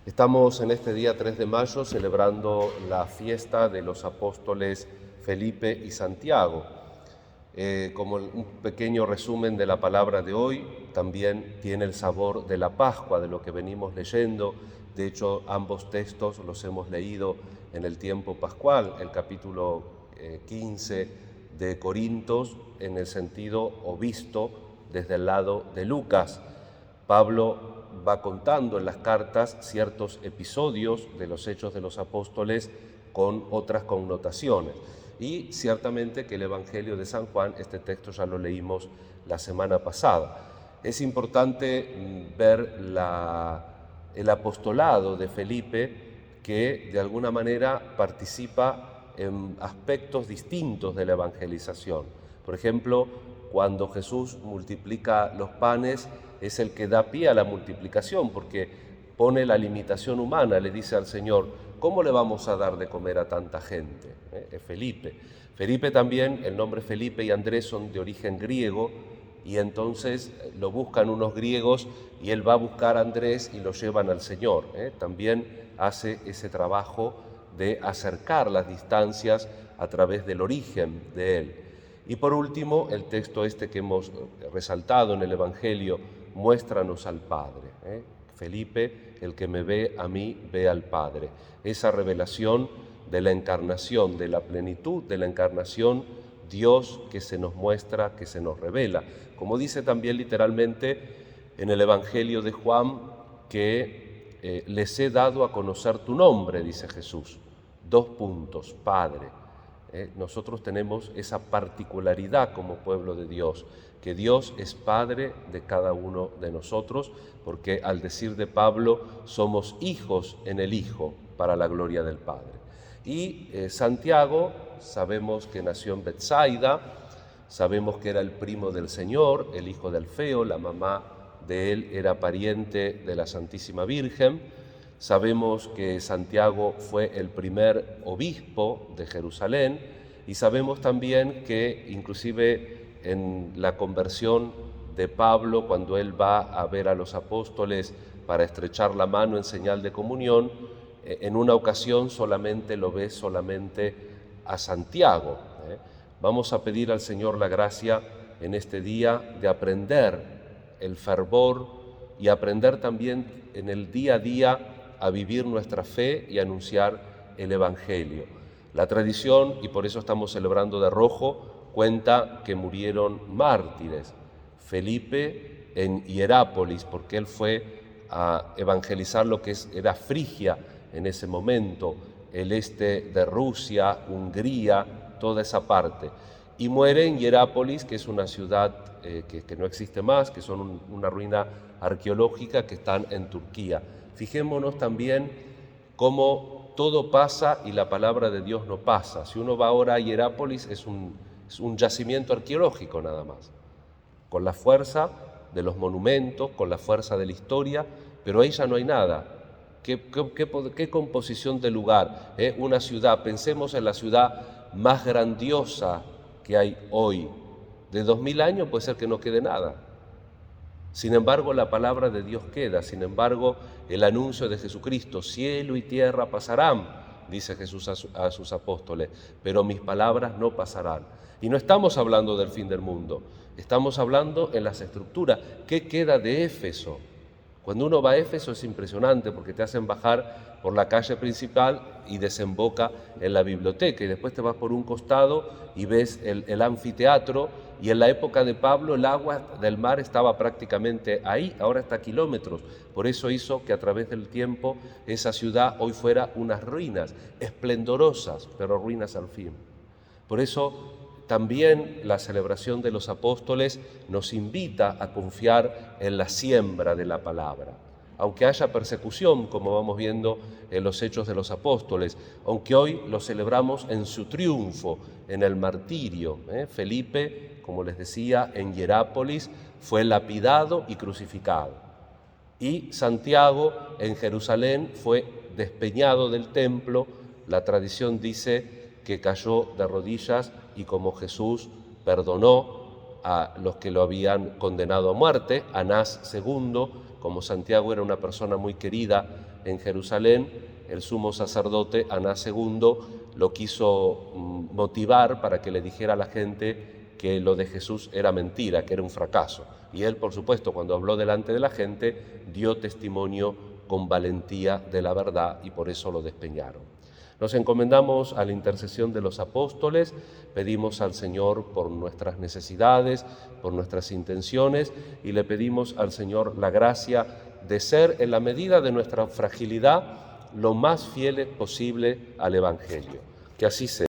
Estamos en este día 3 de mayo celebrando la fiesta de los apóstoles Felipe y Santiago. Como un pequeño resumen de la palabra de hoy, también tiene el sabor de la Pascua, de lo que venimos leyendo. De hecho, ambos textos los hemos leído en el tiempo pascual, el capítulo 15 de Corintios, en el sentido o visto desde el lado de Lucas. Pablo va contando en las cartas ciertos episodios de los Hechos de los Apóstoles con otras connotaciones. Y ciertamente que el Evangelio de San Juan, este texto ya lo leímos la semana pasada. Es importante ver el apostolado de Felipe, que de alguna manera participa en aspectos distintos de la evangelización. Por ejemplo, cuando Jesús multiplica los panes, es el que da pie a la multiplicación, porque pone la limitación humana, le dice al Señor, ¿cómo le vamos a dar de comer a tanta gente? Es Felipe. Felipe también, el nombre Felipe y Andrés son de origen griego, y entonces lo buscan unos griegos y él va a buscar a Andrés y lo llevan al Señor. También hace ese trabajo de acercar las distancias a través del origen de él. Y por último, el texto este que hemos resaltado en el Evangelio, muéstranos al Padre. Felipe, el que me ve a mí, ve al Padre. Esa revelación de la encarnación, de la plenitud de la encarnación, Dios que se nos muestra, que se nos revela. Como dice también literalmente en el Evangelio de Juan, que les he dado a conocer tu nombre, dice Jesús. 2 puntos, Padre. Nosotros tenemos esa particularidad como pueblo de Dios, que Dios es Padre de cada uno de nosotros, porque al decir de Pablo, somos hijos en el Hijo para la gloria del Padre. Y Santiago, sabemos que nació en Betsaida, sabemos que era el primo del Señor, el hijo de Alfeo, la mamá de él era pariente de la Santísima Virgen. Sabemos que Santiago fue el primer obispo de Jerusalén y sabemos también que inclusive en la conversión de Pablo, cuando él va a ver a los apóstoles para estrechar la mano en señal de comunión, en una ocasión solamente lo ve solamente a Santiago. Vamos a pedir al Señor la gracia en este día de aprender el fervor y aprender también en el día a día a vivir nuestra fe y anunciar el Evangelio. La tradición, y por eso estamos celebrando de rojo, cuenta que murieron mártires. Felipe en Hierápolis, porque él fue a evangelizar lo que era Frigia en ese momento, el este de Rusia, Hungría, toda esa parte. Y muere en Hierápolis, que es una ciudad que no existe más, que son una ruina arqueológica que están en Turquía. Fijémonos también cómo todo pasa y la palabra de Dios no pasa. Si uno va ahora a Hierápolis, es un yacimiento arqueológico nada más, con la fuerza de los monumentos, con la fuerza de la historia, pero ahí ya no hay nada. ¿Qué composición de lugar? Una ciudad, pensemos en la ciudad más grandiosa que hay hoy. De 2000 años puede ser que no quede nada. Sin embargo, la palabra de Dios queda, sin embargo, el anuncio de Jesucristo, cielo y tierra pasarán, dice Jesús a sus apóstoles, pero mis palabras no pasarán. Y no estamos hablando del fin del mundo, estamos hablando en las estructuras. ¿Qué queda de Éfeso? Cuando uno va a Éfeso es impresionante porque te hacen bajar por la calle principal y desemboca en la biblioteca, y después te vas por un costado y ves el anfiteatro, y en la época de Pablo el agua del mar estaba prácticamente ahí, ahora está a kilómetros. Por eso hizo que a través del tiempo esa ciudad hoy fuera unas ruinas esplendorosas, pero ruinas al fin. Por eso también la celebración de los apóstoles nos invita a confiar en la siembra de la palabra. Aunque haya persecución, como vamos viendo en los Hechos de los Apóstoles, aunque hoy lo celebramos en su triunfo, en el martirio. Felipe, como les decía, en Hierápolis fue lapidado y crucificado. Y Santiago en Jerusalén fue despeñado del templo. La tradición dice que cayó de rodillas y como Jesús perdonó a los que lo habían condenado a muerte, Anás II, como Santiago era una persona muy querida en Jerusalén, el sumo sacerdote Anás II lo quiso motivar para que le dijera a la gente que lo de Jesús era mentira, que era un fracaso. Y él, por supuesto, cuando habló delante de la gente, dio testimonio con valentía de la verdad y por eso lo despeñaron. Nos encomendamos a la intercesión de los apóstoles, pedimos al Señor por nuestras necesidades, por nuestras intenciones y le pedimos al Señor la gracia de ser, en la medida de nuestra fragilidad, lo más fieles posible al Evangelio. Que así sea.